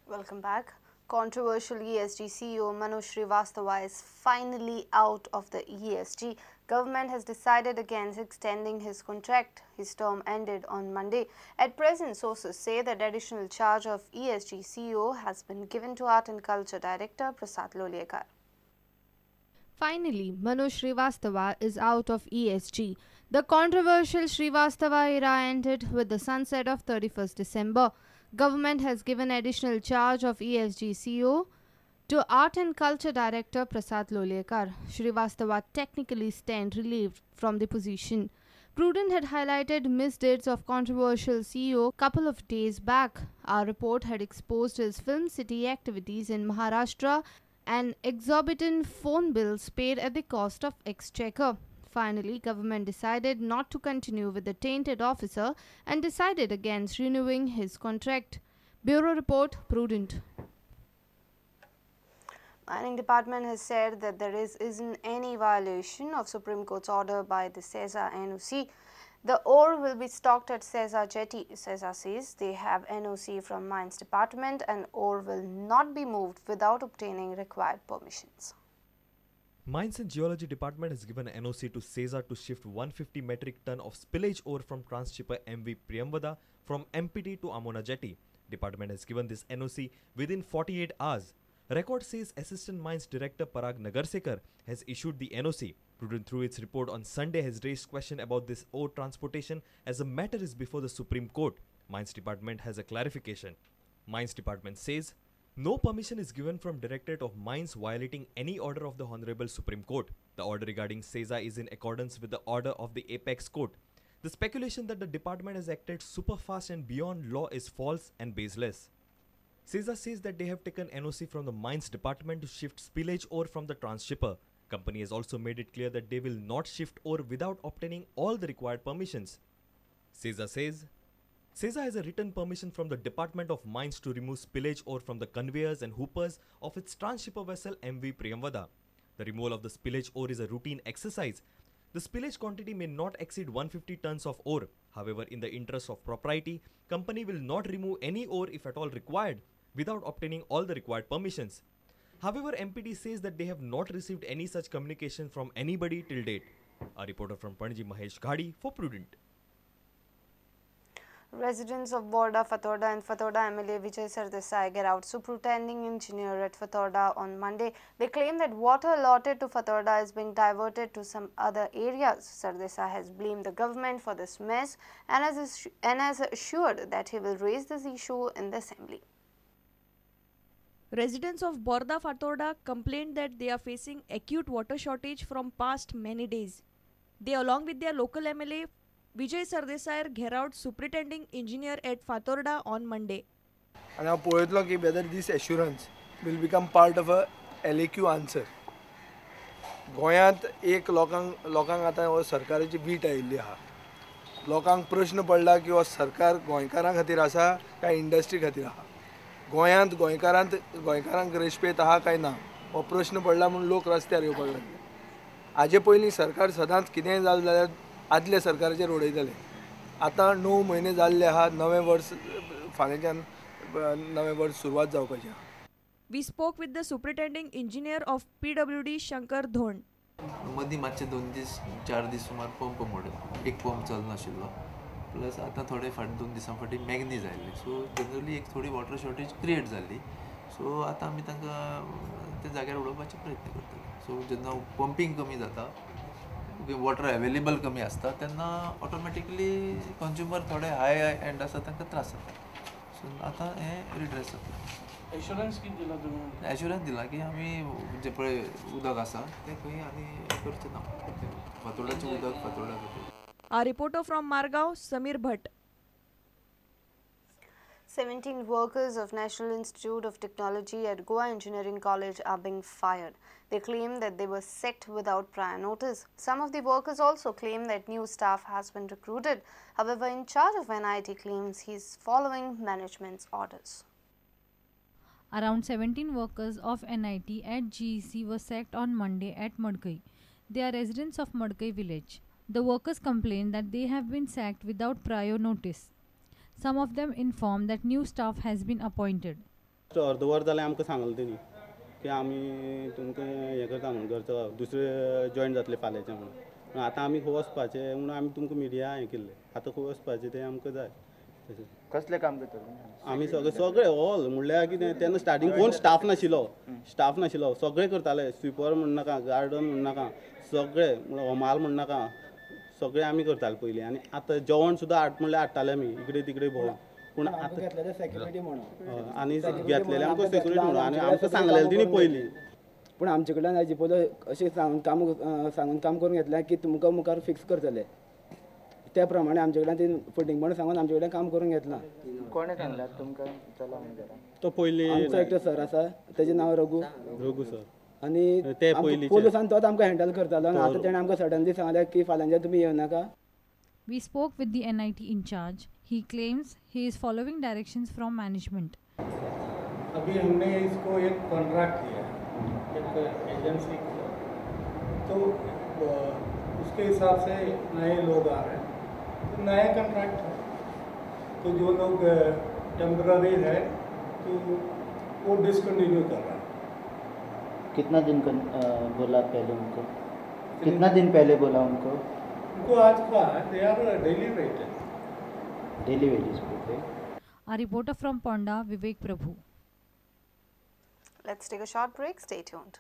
Welcome back. Controversial ESG CEO Manoj Shrivastava is finally out of the ESG. Government has decided against extending his contract. His term ended on Monday. At present, sources say that additional charge of ESG CEO has been given to Art and Culture Director Prasad Loliekar. Finally, Manoj Shrivastava is out of ESG. The controversial Shrivastava era ended with the sunset of 31st December. Government has given additional charge of ESG CEO to Art and Culture Director Prasad Loliekar. Shrivastava technically stands relieved from the position. Prudent had highlighted misdeeds of controversial CEO couple of days back. Our report had exposed his film city activities in Maharashtra and exorbitant phone bills paid at the cost of exchequer. Finally, government decided not to continue with the tainted officer and decided against renewing his contract. Bureau Report, Prudent. Mining Department has said that there isn't any violation of Supreme Court's order by the SEZA NOC. The ore will be stocked at SEZA jetty. SEZA says they have NOC from Mines Department and ore will not be moved without obtaining required permissions. Mines and Geology Department has given an NOC to SEZA to shift 150 metric ton of spillage ore from transhipper MV Priyamvada from MPT to Amona jetty. Department has given this NOC within 48 hours. Record says Assistant Mines Director Parag Nagarsekar has issued the NOC. Prudent, through its report on Sunday, has raised question about this ore transportation as the matter is before the Supreme Court. Mines Department has a clarification. Mines Department says no permission is given from Directorate of Mines violating any order of the Honorable Supreme Court. The order regarding SEZA is in accordance with the order of the Apex Court. The speculation that the department has acted super fast and beyond law is false and baseless. SEZA says that they have taken NOC from the Mines Department to shift spillage ore from the transhipper. Company has also made it clear that they will not shift ore without obtaining all the required permissions. SEZA says SEZA has a written permission from the Department of Mines to remove spillage ore from the conveyors and hoopers of its transhipper vessel MV Priyamvada. The removal of the spillage ore is a routine exercise. The spillage quantity may not exceed 150 tons of ore. However, in the interest of propriety, company will not remove any ore if at all required without obtaining all the required permissions. However, MPT says that they have not received any such communication from anybody till date. A reporter from Panaji, Mahesh Ghadi for Prudent. Residents of Borda, Fatorda and Fatorda MLA Vijay Sardesai get out superintending engineer at Fatorda on Monday. They claim that water allotted to Fatorda is being diverted to some other areas. Sardesai has blamed the government for this mess and has assured that he will raise this issue in the assembly. Residents of Borda Fatorda complained that they are facing acute water shortage from past many days. They, along with their local MLA Vijay Sardesai, घेरावड superintending engineer at Fatorda on Monday. And I poetlo ki whether this assurance will become part of a LAQ answer. गोंयांत एक लोकांक आतां सरकाराची wheat आयिल्ली आहा. लोकांक प्रश्न पडला की हो सरकार गोंयकारां खातीर आसा काय इंडस्ट्री खातीर आहा. गोंयकारांक रेस्पेत आहा काय ना हो प्रश्न पडला म्हणून लोक रस्त्यार येवपाक लागले. हाजे पयलीं सरकार सदांच कितेंय जालें जाल्यार आदल्या सरकाराचेर उडयताले. आतां 9 म्हयने जाल्ले आहा. नवें वर्स फाल्यांच्यान नवें वर्स सुरवात जावपाची आहा. We spoke with the superintending engineer of PWD Shankar Dhond. मदीं मातशे 2-4 दीस सुमार पंप मोडलो. एक पंप चलनाशिल्लो. प्लस आतां थोडे 2 दिसां फाटीं मॅग्नीज आयिल्ली. सो जनरली एक थोडी वॉटर शॉर्टेज क्रिएट जाल्ली. सो आतां आमी तांकां त्या जाग्यार उडोवपाचे प्रयत्न करतले. सो जेन्ना पंपींग कमी जाता, वॉटर अवेलेबल कमी आसता, तेन्ना ऑटोमॅटिकली कंज्युमर थोडे हाय एंड आसा तांकां त्रास जाता. सो आतां हें रिड्रेस जाता. एश्युरन्स कितें दिला तुमी? एश्युरन्स दिला की आमी जे पळय उदक आसा तें खंय आनी करचें ना. फातोर्डाचें उदक फातोर्डा खातीर. A reporter from Margao, Samir Bhatt. 17 workers of National Institute of Technology at Goa Engineering College are being fired. They claim that they were sacked without prior notice. Some of the workers also claim that new staff has been recruited. However, in charge of NIT claims he is following management's orders. Around 17 workers of NIT at GEC were sacked on Monday at Madkai. They are residents of Madkai village. The workers complained that they have been sacked without prior notice. Some of them informed that new staff has been appointed. अर्धवर जाल्यार आमकां सांगलें तेणी की आमी तुमकां हें करता म्हणून घरचो दुसरें जॉयन जातलें फाल्यांचें म्हणून आतां आमी खंय वचपाचें म्हणून आमी तुमकां मिडिया हें केल्लें आतां खंय वचपाचें तें आमकां जाय तशें कसलें काम करता आमी सगळे ऑल म्हणल्यार कितें तेन्ना स्टार्टींग कोण स्टाफ नाशिल्लो सगळे करताले स्विपर म्हण नाका गार्डन म्हण नाका सगळे हमाल म्हण नाका सगळे आमी करताले पयलीं आनी आतां जेवण सुद्दां म्हणल्यार हाडटाले आमी इकडे तिकडे भोंवन पूण आतां घेतलेले सेक्युरिटी म्हणून आनी घेतलेले आमकां सेक्युरिटी म्हणून आनी आमकां सांगलेलें तेणी पयलीं पूण आमचे कडल्यान हाजी पयलो अशें सांगून काम करून घेतलें की तुमकां मुखार फिक्स करतले त्या प्रमाणे आमचे कडल्यान ती फटींगपण सांगून आमचे कडल्यान काम करून घेतलां कोणें सांगल्यार तुमकां चला म्हणून तो पयलीं आमचो एकटो सर आसा तेजें नांव रघु सर आनी ते पयलींचे पोलिसान तोच आमकां हँडल करतालो आनी आतां तेणें आमकां सडनली सांगलें की फाल्यांच्यान तुमी येवनाका. We spoke with the NIT in charge. He claims he is following directions from management. अभी हमने इसको एक कॉन्ट्रैक्ट दिया एक एजेंसी को तो उसके हिसाब से नए लोग आ रहे हैं तो नया कॉन्ट्रैक्ट है तो जो लोग टेम्पररी है तो वो डिसकंटिन्यू कर रहा है. कितना दिन बोला पहले उनको कितना दिन पहले बोला उनको आज का they are daily rate daily wages पे. A reporter from Ponda, Vivek Prabhu. Let's take a short break. Stay tuned.